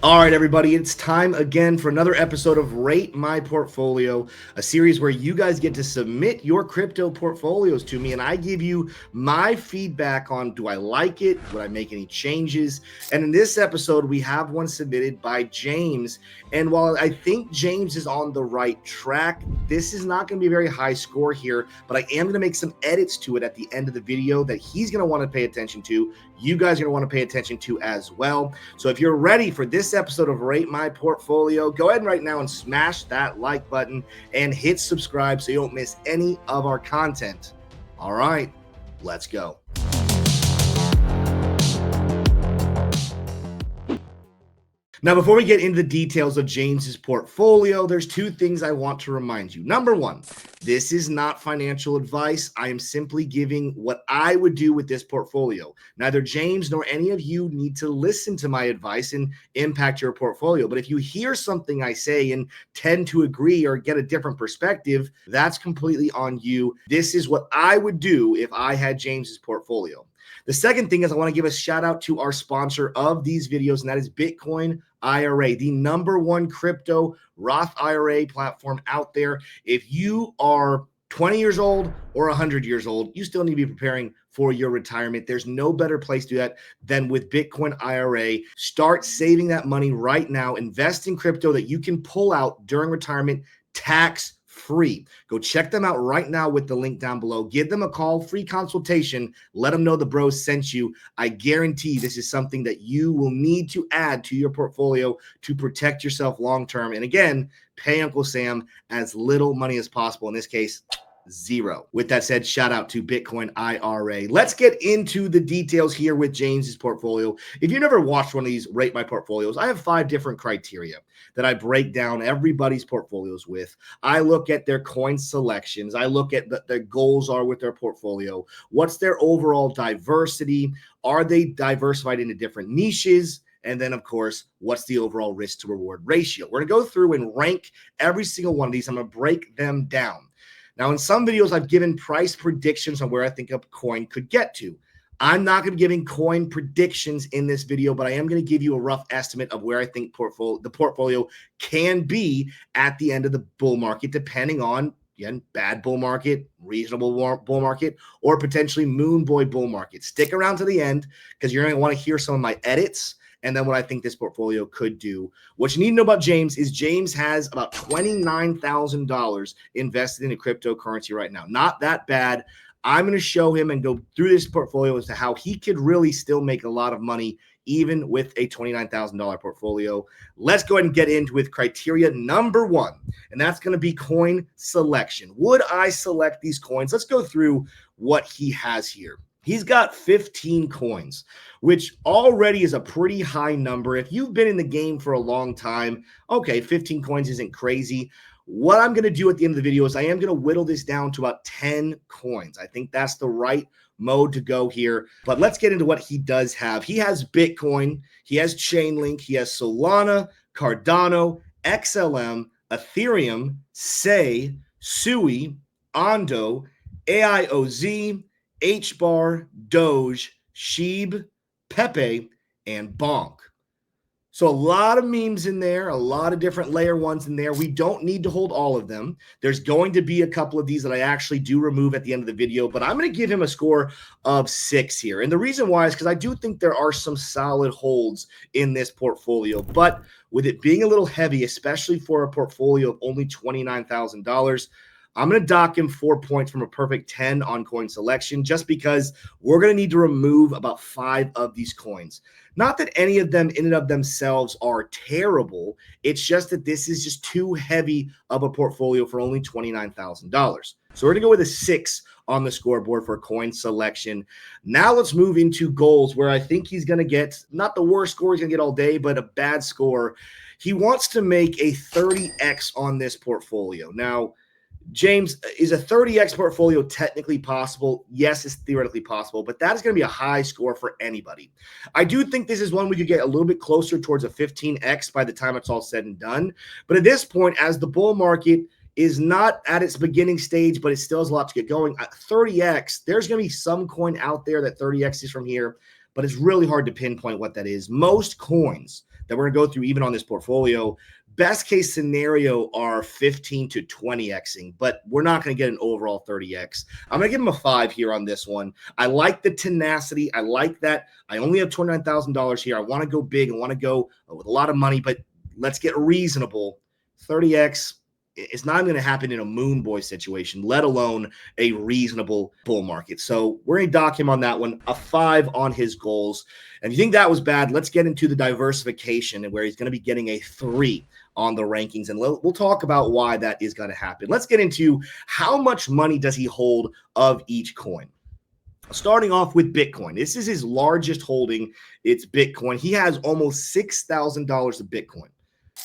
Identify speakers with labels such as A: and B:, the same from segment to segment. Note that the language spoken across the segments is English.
A: All right, everybody, it's time again for another episode of Rate My Portfolio, a series where you guys get to submit your crypto portfolios to me, and I give you my feedback on do I like it, would I make any changes? And in this episode, we have one submitted by James. And while I think James is on the right track, this is not going to be a very high score here, but I am going to make some edits to it at the end of the video that he's going to want to pay attention to. You guys are going to want to pay attention to as well. So if you're ready for this episode of Rate My Portfolio, go ahead right now and smash that like button and hit subscribe so you don't miss any of our content. All right, let's go. Now, before we get into the details of James's portfolio, there's two things I want to remind you. Number one, this is not financial advice. I am simply giving what I would do with this portfolio. Neither James nor any of you need to listen to my advice and impact your portfolio. But if you hear something I say and tend to agree or get a different perspective, that's completely on you. This is what I would do if I had James's portfolio. The second thing is I want to give a shout out to our sponsor of these videos, and that is Bitcoin IRA, the number one crypto Roth IRA platform out there. If you are 20 years old or 100 years old, you still need to be preparing for your retirement. There's no better place to do that than with Bitcoin IRA. Start saving that money right now. Invest in crypto that you can pull out during retirement tax free. Go check them out right now with the link down below. Give them a call, free consultation. Let them know the bros sent you. I guarantee this is something that you will need to add to your portfolio to protect yourself long term. And again, pay Uncle Sam as little money as possible. In this case, zero. With that said, shout out to Bitcoin IRA. Let's get into the details here with James's portfolio. If you've never watched one of these Rate My Portfolios, I have 5 different criteria that I break down everybody's portfolios with. I look at their coin selections. I look at what their goals are with their portfolio. What's their overall diversity? Are they diversified into different niches? And then, of course, what's the overall risk to reward ratio? We're going to go through and rank every single one of these. I'm going to break them down. Now, in some videos, I've given price predictions on where I think a coin could get to. I'm not going to be giving coin predictions in this video, but I am going to give you a rough estimate of where I think the portfolio can be at the end of the bull market, depending on, again, bad bull market, reasonable bull market, or potentially moon boy bull market. Stick around to the end because you're going to want to hear some of my edits and then what I think this portfolio could do. What you need to know about James is James has about $29,000 invested in a cryptocurrency right now. Not that bad. I'm going to show him and go through this portfolio as to how he could really still make a lot of money even with a $29,000 portfolio. Let's go ahead and get into with criteria number 1, and that's going to be coin selection. Would I select these coins? Let's go through what he has here. He's got 15 coins, which already is a pretty high number. If you've been in the game for a long time, okay, 15 coins isn't crazy. What I'm going to do at the end of the video is I am going to whittle this down to about 10 coins. I think that's the right mode to go here. But let's get into what he does have. He has Bitcoin, he has Chainlink, he has Solana, Cardano, XLM, Ethereum, SUI, ONDO, AIOZ, HBAR, Doge, Sheeb, Pepe, and Bonk. So a lot of memes in there, a lot of different layer ones in there. We don't need to hold all of them. There's going to be a couple of these that I actually do remove at the end of the video, but I'm going to give him a score of 6 here. And the reason why is because I do think there are some solid holds in this portfolio, but with it being a little heavy, especially for a portfolio of only $29,000, I'm going to dock him 4 points from a perfect 10 on coin selection just because we're going to need to remove about 5 of these coins. Not that any of them in and of themselves are terrible. It's just that this is just too heavy of a portfolio for only $29,000. So we're going to go with a 6 on the scoreboard for coin selection. Now let's move into goals where I think he's going to get not the worst score he's going to get all day, but a bad score. He wants to make a 30x on this portfolio. Now, James, is a 30x portfolio technically possible? Yes, it's theoretically possible, but that is going to be a high score for anybody. I do think this is one we could get a little bit closer towards a 15x by the time it's all said and done. But at this point, as the bull market is not at its beginning stage, but it still has a lot to get going, at 30x, there's going to be some coin out there that 30x is from here, but it's really hard to pinpoint what that is. Most coins that we're going to go through even on this portfolio, best case scenario are 15 to 20xing, but we're not going to get an overall 30x. I'm going to give him a 5 here on this one. I like the tenacity. I like that. I only have $29,000 here. I want to go big. I want to go with a lot of money, but let's get reasonable. 30x. It's not going to happen in a moon boy situation, let alone a reasonable bull market. So we're going to dock him on that one, a 5 on his goals. And if you think that was bad, let's get into the diversification and where he's going to be getting a 3 on the rankings. And we'll talk about why that is going to happen. Let's get into how much money does he hold of each coin. Starting off with Bitcoin. This is his largest holding. It's Bitcoin. He has almost $6,000 of Bitcoin.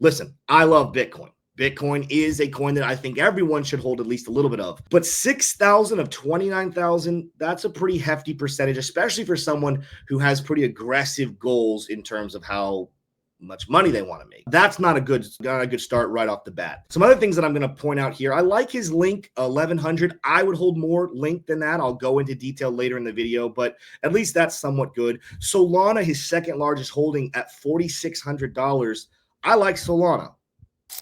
A: Listen, I love Bitcoin. Bitcoin is a coin that I think everyone should hold at least a little bit of. But 6,000 of 29,000, that's a pretty hefty percentage, especially for someone who has pretty aggressive goals in terms of how much money they want to make. That's not a good start right off the bat. Some other things that I'm going to point out here. I like his link 1100. I would hold more link than that. I'll go into detail later in the video, but at least that's somewhat good. Solana, his second largest holding at $4,600. I like Solana.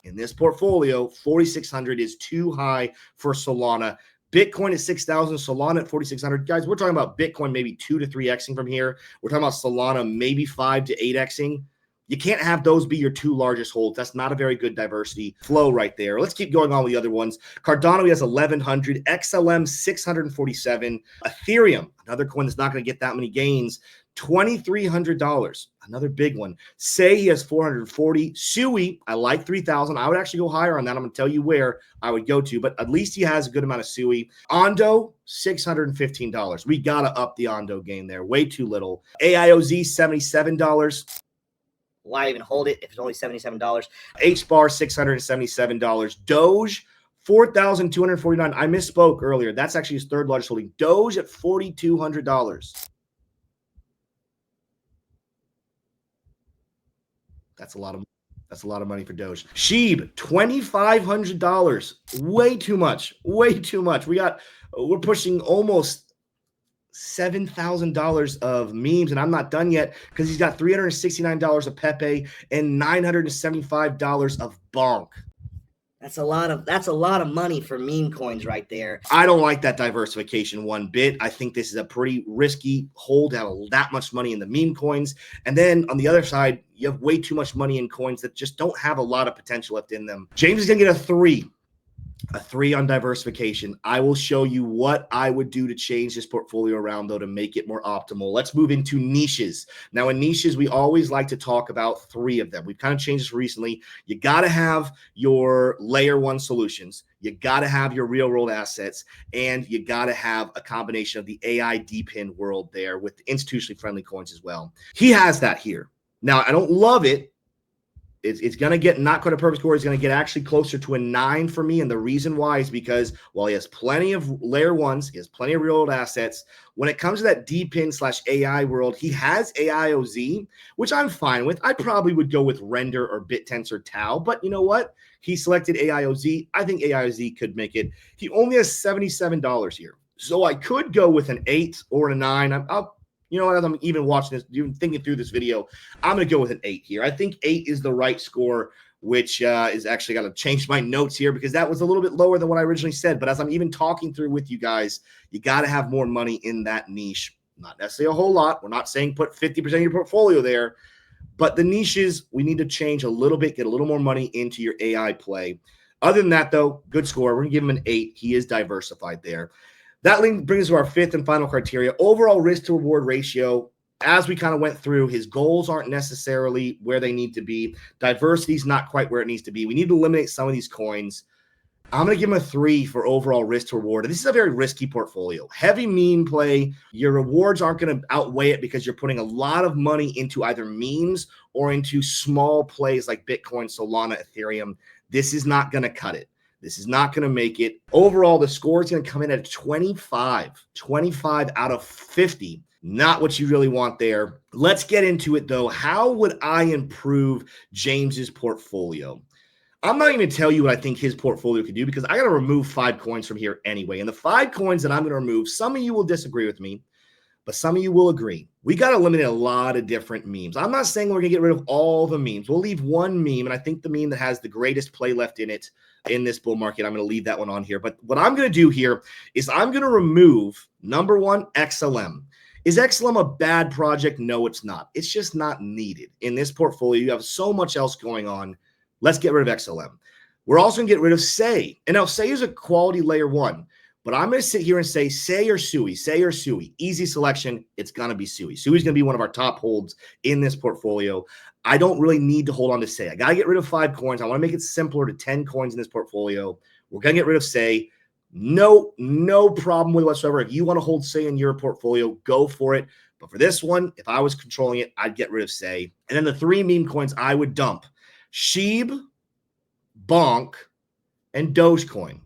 A: In this portfolio, 4,600 is too high for Solana. Bitcoin at 6,000, Solana at 4,600. Guys, we're talking about Bitcoin maybe 2 to 3xing from here. We're talking about Solana maybe 5 to 8xing. You can't have those be your 2 largest holds. That's not a very good diversity flow right there. Let's keep going on with the other ones. Cardano, he has 1,100. XLM, 647. Ethereum, another coin that's not going to get that many gains, $2,300. Another big one. Say he has 440. SUI, I like 3,000. I would actually go higher on that. I'm going to tell you where I would go to, but at least he has a good amount of SUI. ONDO, $615. We got to up the ONDO game there. Way too little. AIOZ, $77.
B: Why even hold it if it's only $77?
A: HBAR, $677. Doge, $4,249. I misspoke earlier. That's actually his third largest holding. Doge at $4,200. That's a lot of money for Doge. Sheeb, $2,500. Way too much. Way too much. We're pushing almost $7,000 of memes, and I'm not done yet because he's got $369 of Pepe and $975 of Bonk.
B: That's a lot of money for meme coins right there.
A: I don't like that diversification one bit. I think this is a pretty risky hold to have that much money in the meme coins. And then on the other side, you have way too much money in coins that just don't have a lot of potential left in them. James is going to get a 3. A 3 on diversification. I will show you what I would do to change this portfolio around, though, to make it more optimal. Let's move into niches. Now, in niches, we always like to talk about 3 of them. We've kind of changed this recently. You got to have your layer 1 solutions. You got to have your real world assets, and you got to have a combination of the AI DePIN world there with institutionally friendly coins as well. He has that here. Now, I don't love it. It's going to get not quite a perfect score. It's going to get actually closer to a 9 for me. And the reason why is because while he has plenty of layer 1s, he has plenty of real world assets. When it comes to that DePIN/AI world, he has AIOZ, which I'm fine with. I probably would go with Render or BitTensor Tau, but you know what? He selected AIOZ. I think AIOZ could make it. He only has $77 here. So I could go with an 8 or a 9. You know what? As I'm even watching this, even thinking through this video, I'm going to go with an 8 here. I think 8 is the right score, which is actually got to change my notes here because that was a little bit lower than what I originally said. But as I'm even talking through with you guys, you got to have more money in that niche. Not necessarily a whole lot. We're not saying put 50% of your portfolio there. But the niches, we need to change a little bit, get a little more money into your AI play. Other than that, though, good score. We're going to give him an 8. He is diversified there. That brings us to our 5th and final criteria, overall risk to reward ratio. As we kind of went through, his goals aren't necessarily where they need to be. Diversity is not quite where it needs to be. We need to eliminate some of these coins. I'm going to give him a 3 for overall risk to reward. This is a very risky portfolio. Heavy meme play. Your rewards aren't going to outweigh it because you're putting a lot of money into either memes or into small plays like Bitcoin, Solana, Ethereum. This is not going to cut it. This is not going to make it. Overall, the score is going to come in at 25 out of 50. Not what you really want there. Let's get into it, though. How would I improve James's portfolio? I'm not even going to tell you what I think his portfolio could do because I got to remove 5 coins from here anyway. And the 5 coins that I'm going to remove, some of you will disagree with me, but some of you will agree. We got to eliminate a lot of different memes. I'm not saying we're going to get rid of all the memes. We'll leave one meme, and I think the meme that has the greatest play left in it in this bull market, I'm going to leave that one on here. But what I'm going to do here is I'm going to remove, number one, XLM. Is XLM a bad project? No, it's not. It's just not needed. In this portfolio, you have so much else going on. Let's get rid of XLM. We're also going to get rid of SEI. And now SEI is a quality layer one. But I'm going to sit here and say SEI or SUI, SEI or SUI. Easy selection. It's going to be SUI. SUI is going to be one of our top holds in this portfolio. I don't really need to hold on to SEI. I got to get rid of 5 coins. I want to make it simpler to 10 coins in this portfolio. We're going to get rid of SEI. No problem with it whatsoever. If you want to hold SEI in your portfolio, go for it. But for this one, if I was controlling it, I'd get rid of SEI. And then the 3 meme coins I would dump: SHIB, Bonk, and Dogecoin.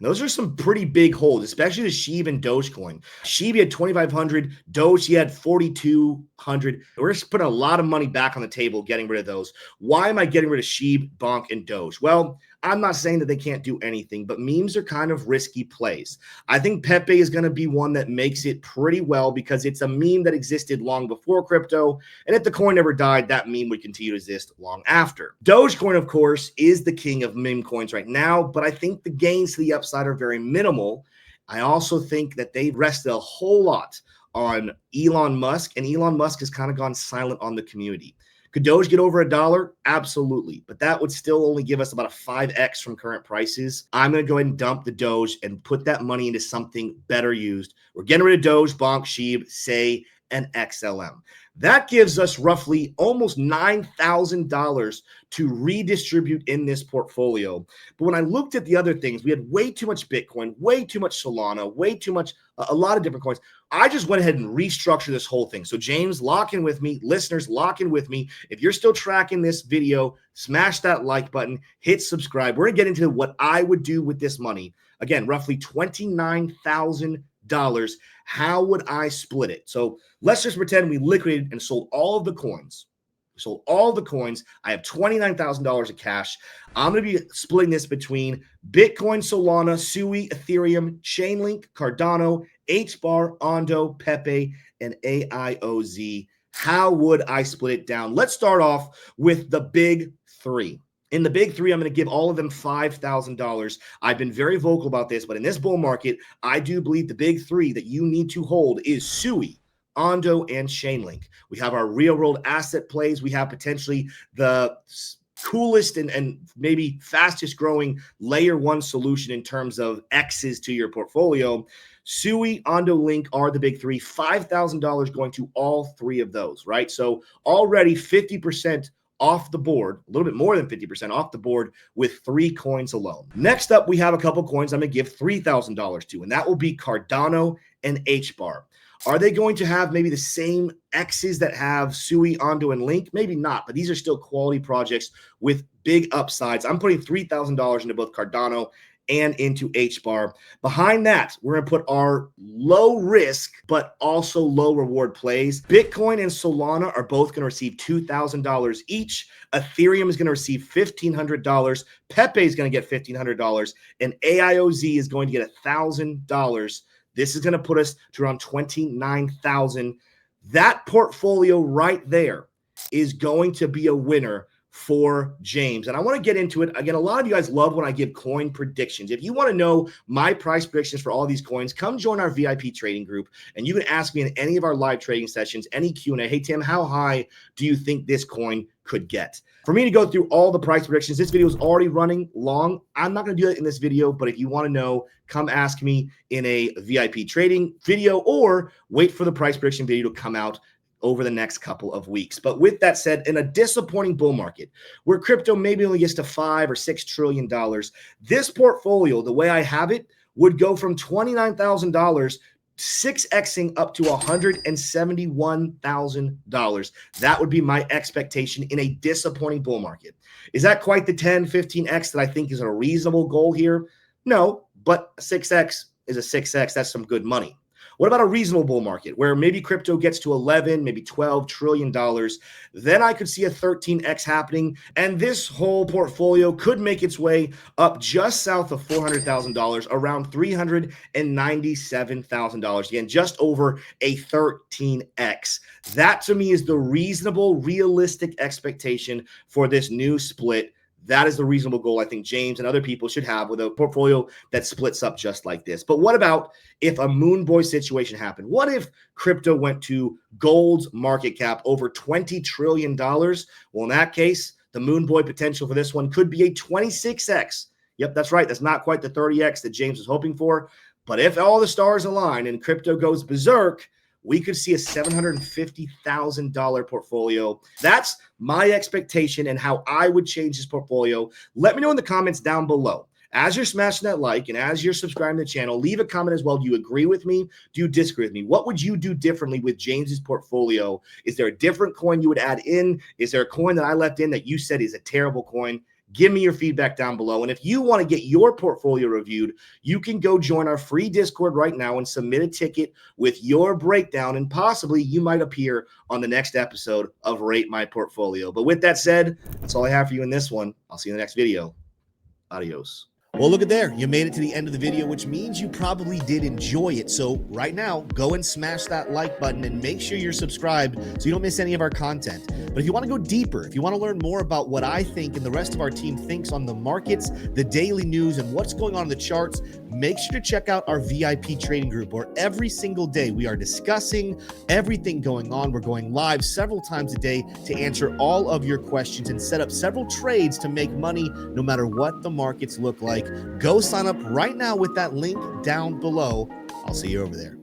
A: Those are some pretty big holds, especially the SHIB and Dogecoin. SHIB had 2,500, Doge he had 4,200. We're just putting a lot of money back on the table getting rid of those. Why am I getting rid of SHIB, Bonk, and Doge? Well, I'm not saying that they can't do anything, but memes are kind of risky plays. I think Pepe is going to be one that makes it pretty well because it's a meme that existed long before crypto, and if the coin never died, that meme would continue to exist long after. Dogecoin, of course, is the king of meme coins right now, but I think the gains to the upside are very minimal. I also think that they rested a whole lot on Elon Musk, and Elon Musk has kind of gone silent on the community. Could Doge get over $1? Absolutely. But that would still only give us about a 5x from current prices. I'm going to go ahead and dump the Doge and put that money into something better used. We're getting rid of Doge, Bonk, SHIB, SEI, and XLM. That gives us roughly almost $9,000 to redistribute in this portfolio. But when I looked at the other things, we had way too much Bitcoin, way too much Solana, way too much, a lot of different coins. I just went ahead and restructured this whole thing. So James, lock in with me. Listeners, lock in with me. If you're still tracking this video, smash that like button, hit subscribe. We're going to get into what I would do with this money. Again, roughly $29,000. How would I split it? So let's just pretend we liquidated and sold all of the coins. We sold all the coins. I have $29,000 of cash. I'm going to be splitting this between Bitcoin, Solana, SUI, Ethereum, Chainlink, Cardano, HBAR, Ondo, Pepe, and AIOZ. How would I split it down? Let's start off with the big 3. In the big 3, I'm going to give all of them $5,000. I've been very vocal about this, but in this bull market, I do believe the big 3 that you need to hold is SUI, Ondo, and Chainlink. We have our real-world asset plays. We have potentially the coolest and maybe fastest growing layer 1 solution in terms of X's to your portfolio. SUI, Ondo, Link are the big 3. $5,000 going to all 3 of those, right? So already 50% off the board, a little bit more than 50% off the board with 3 coins alone. Next up, we have a couple coins I'm going to give $3,000 to, and that will be Cardano and HBAR. Are they going to have maybe the same X's that have SUI, Ondo, and Link? Maybe not, but these are still quality projects with big upsides. I'm putting $3,000 into both Cardano and into HBAR. Behind that, we're going to put our low risk, but also low reward plays. Bitcoin and Solana are both going to receive $2,000 each. Ethereum is going to receive $1,500. Pepe is going to get $1,500. And AIOZ is going to get $1,000. This is going to put us to around $29,000. That portfolio right there is going to be a winner for James. And I want to get into it. Again, a lot of you guys love when I give coin predictions. If you want to know my price predictions for all these coins, come join our VIP trading group, and you can ask me in any of our live trading sessions, any Q&A. Hey, Tim, how high do you think this coin could get? For me to go through all the price predictions, this video is already running long. I'm not going to do that in this video, but if you want to know, come ask me in a VIP trading video or wait for the price prediction video to come out over the next couple of weeks. But with that said, in a disappointing bull market where crypto maybe only gets to $5 or $6 trillion, this portfolio, the way I have it, would go from $29,000 6xing up to $171,000. That would be my expectation in a disappointing bull market. Is that quite the 10, 15x that I think is a reasonable goal here? No, but 6x is a 6x. That's some good money. What about a reasonable bull market where maybe crypto gets to 11, maybe $12 trillion? Then I could see a 13x happening, and this whole portfolio could make its way up just south of $400,000, around $397,000. Again, just over a 13x. That to me is the reasonable, realistic expectation for this new split. That is the reasonable goal I think James and other people should have with a portfolio that splits up just like this. But what about if a moon boy situation happened? What if crypto went to gold's market cap over $20 trillion? Well, in that case, the moon boy potential for this one could be a 26x. Yep, that's right. That's not quite the 30x that James was hoping for. But if all the stars align and crypto goes berserk, we could see a $750,000 portfolio. That's my expectation and how I would change this portfolio. Let me know in the comments down below. As you're smashing that like and as you're subscribing to the channel, leave a comment as well. Do you agree with me? Do you disagree with me? What would you do differently with James's portfolio? Is there a different coin you would add in? Is there a coin that I left in that you said is a terrible coin? Give me your feedback down below. And if you want to get your portfolio reviewed, you can go join our free Discord right now and submit a ticket with your breakdown. And possibly you might appear on the next episode of Rate My Portfolio. But with that said, that's all I have for you in this one. I'll see you in the next video. Adios. Well, look at there. You made it to the end of the video, which means you probably did enjoy it. So right now, go and smash that like button and make sure you're subscribed so you don't miss any of our content. But if you want to go deeper, if you want to learn more about what I think and the rest of our team thinks on the markets, the daily news, and what's going on in the charts, make sure to check out our VIP trading group where every single day we are discussing everything going on. We're going live several times a day to answer all of your questions and set up several trades to make money no matter what the markets look like. Go sign up right now with that link down below. I'll see you over there.